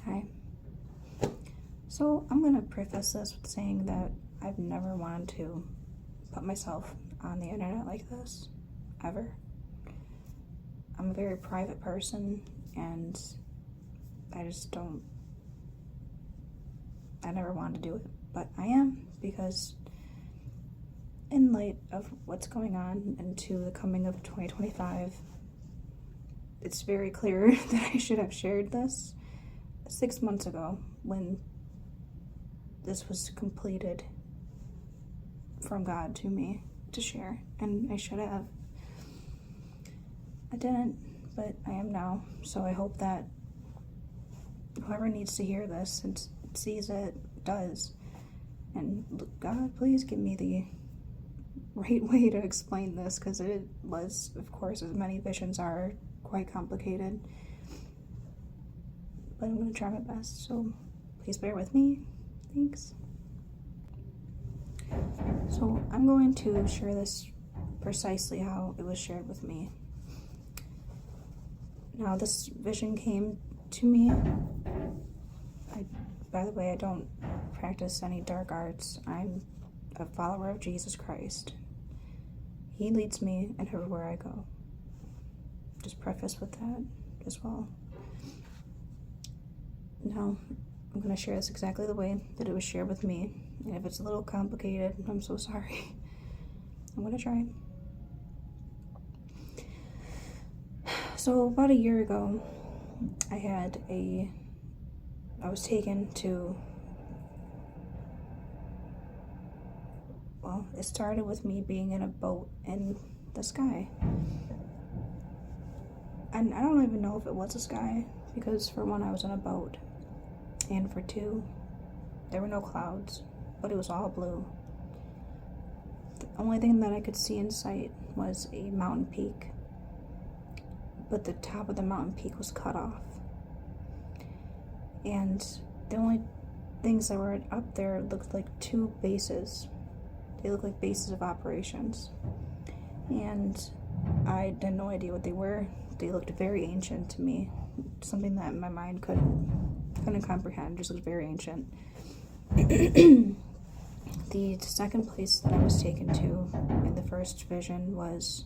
Hi. So I'm going to preface this with saying that I've never wanted to put myself on the internet like this, ever. I'm a very private person, and I never wanted to do it, but I am, because in light of what's going on into the coming of 2025, it's very clear that I should have shared this 6 months ago when this was completed from God to me to share, and I should have. I didn't, but I am now, so I hope that whoever needs to hear this and sees it does. And God, please give me the right way to explain this, because it was, of course, as many visions are, quite complicated. But I'm going to try my best, so please bear with me. Thanks. So I'm going to share this precisely how it was shared with me. Now, this vision came to me. By the way, I don't practice any dark arts. I'm a follower of Jesus Christ. He leads me and everywhere I go. Just preface with that as well. Now, I'm going to share this exactly the way that it was shared with me. And if it's a little complicated, I'm so sorry. I'm going to try. So, about a year ago, I was taken to, well, it started with me being in a boat in the sky. And I don't even know if it was a sky, because for one, I was in a boat, and for two, there were no clouds, but it was all blue. The only thing that I could see in sight was a mountain peak, but the top of the mountain peak was cut off. And the only things that were up there looked like two bases. They looked like bases of operations. And I had no idea what they were. They looked very ancient to me. Something that my mind couldn't comprehend. Just looked very ancient. The second place that I was taken to in the first vision was,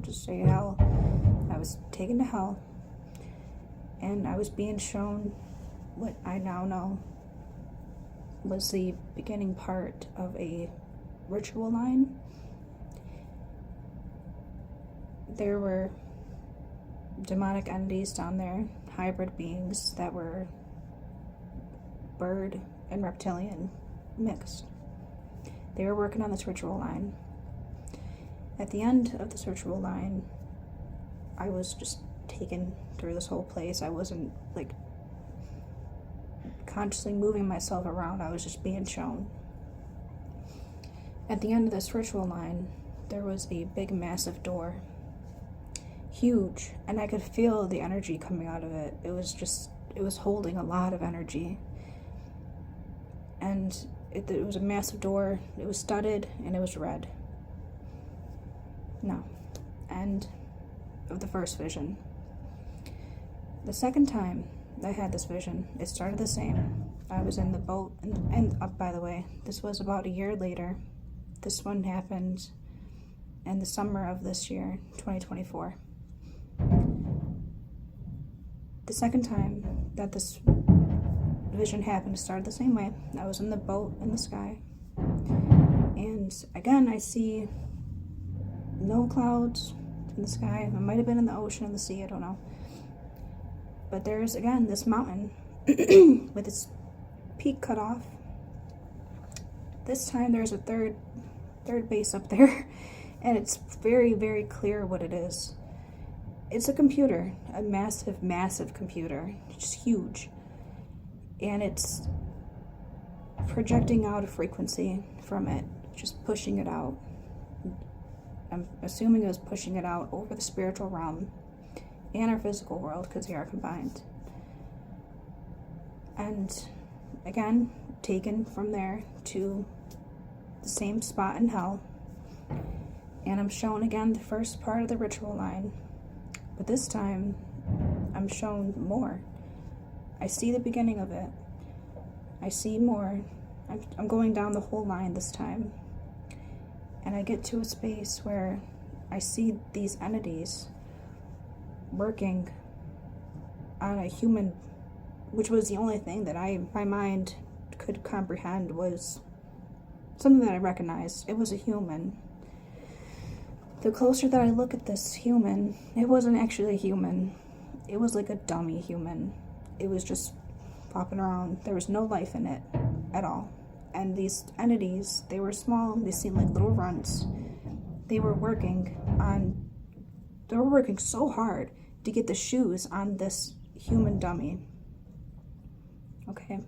just say, hell. I was taken to hell, and I was being shown what I now know was the beginning part of a ritual line. There were demonic entities down there, hybrid beings that were bird and reptilian mixed. They were working on this ritual line. At the end of this ritual line, I was just taken through this whole place. I wasn't consciously moving myself around. I was just being shown. At the end of this ritual line, there was a big, massive door. Huge. And I could feel the energy coming out of it. It was holding a lot of energy. And it was a massive door. It was studded, and it was red. No. End of the first vision. The second time I had this vision, it started the same. I was in the boat, and by the way, this was about a year later. This one happened in the summer of this year, 2024. The second time that this vision happened, it started the same way. I was in the boat in the sky, and again, I see no clouds in the sky. It might have been in the ocean and the sea, I don't know. But there's, again, this mountain with its peak cut off. This time there's a third base up there, and it's very, very clear what it is. It's a computer, a massive, massive computer, just huge. And it's projecting out a frequency from it, just pushing it out. I'm assuming it was pushing it out over the spiritual realm and our physical world, because they are combined. And again, taken from there to the same spot in hell. And I'm shown again the first part of the ritual line. But this time, I'm shown more. I see the beginning of it. I see more. I'm going down the whole line this time. And I get to a space where I see these entities working on a human, which was the only thing that my mind could comprehend, was something that I recognized. It was a human. The closer that I look at this human, it wasn't actually a human. It was like a dummy human. It was just flopping around. There was no life in it at all. And these entities, they were small. They seemed like little runts. They were working so hard to get the shoes on this human dummy. Okay.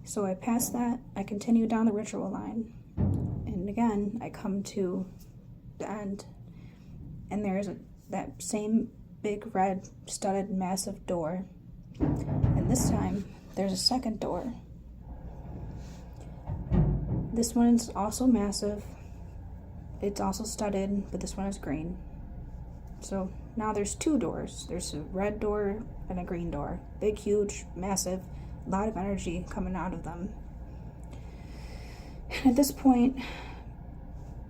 So I pass that. I continue down the ritual line. And again, I come to the end. And there's that same big red studded massive door. And this time, there's a second door. This one's also massive. It's also studded, but this one is green. So now there's two doors. There's a red door and a green door. Big, huge, massive, a lot of energy coming out of them. And at this point,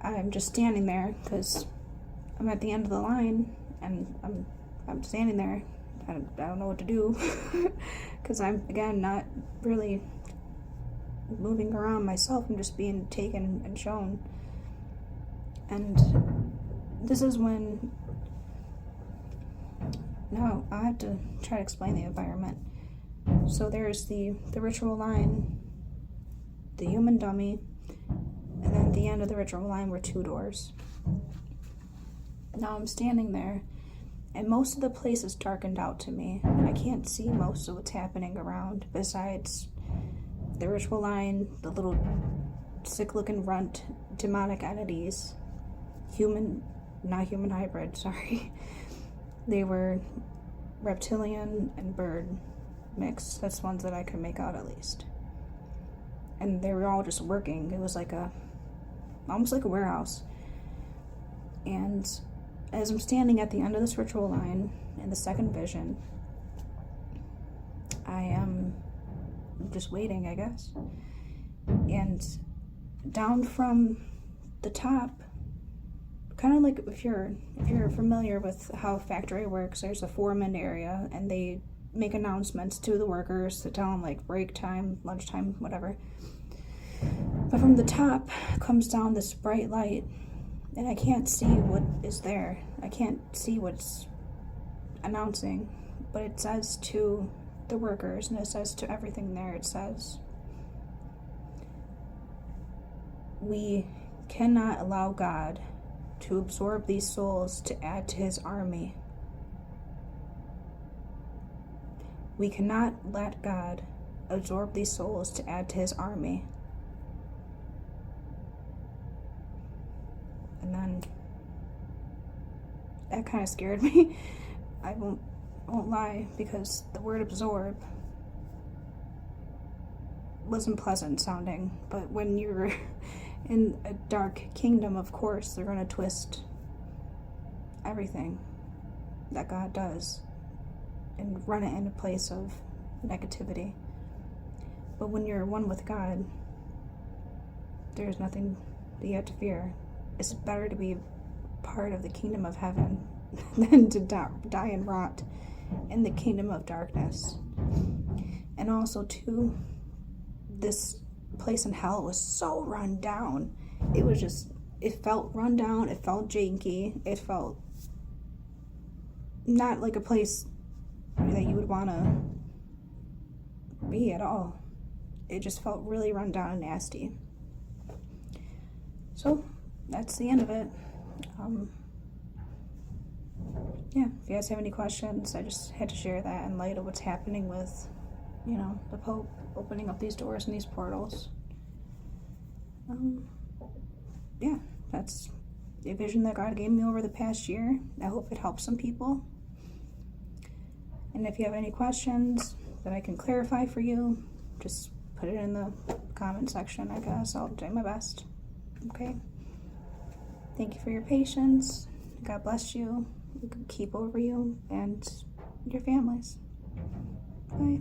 I'm just standing there because I'm at the end of the line, and I'm standing there. I don't know what to do because I'm, again, not really moving around myself. I'm just being taken and shown. And this is when, now I have to try to explain the environment. So there's the ritual line, the human dummy, and then at the end of the ritual line were two doors. Now I'm standing there, and most of the place is darkened out to me. I can't see most of what's happening around besides the ritual line, the little sick-looking runt demonic entities. Not human hybrid, sorry. They were reptilian and bird mix. That's ones that I could make out at least. And they were all just working. It was like almost like a warehouse. And as I'm standing at the end of this ritual line in the second vision, I am just waiting, I guess. And down from the top, kind of like if you're familiar with how a factory works, there's a foreman area, and they make announcements to the workers to tell them like break time, lunchtime, whatever. But from the top comes down this bright light, and I can't see what is there. I can't see what's announcing, but it says to the workers, and it says to everything there, it says, we cannot allow God to absorb these souls to add to his army. We cannot let God absorb these souls to add to his army. And then that kind of scared me. I won't lie, because the word absorb wasn't pleasant sounding, but when you're in a dark kingdom, of course, they're going to twist everything that God does and run it in a place of negativity. But when you're one with God, there's nothing that you have to fear. It's better to be part of the kingdom of heaven than to die and rot in the kingdom of darkness. And also, too, this place in hell was so run down. It felt run down, it felt janky, it felt not like a place that you would want to be at all. It just felt really run down and nasty. So that's the end of it. Yeah, if you guys have any questions, I just had to share that in light of what's happening with, the Pope opening up these doors and these portals. Yeah, that's the vision that God gave me over the past year. I hope it helps some people. And if you have any questions that I can clarify for you, just put it in the comment section, I guess. I'll do my best. Okay? Thank you for your patience. God bless you. Keep over you and your families. Bye.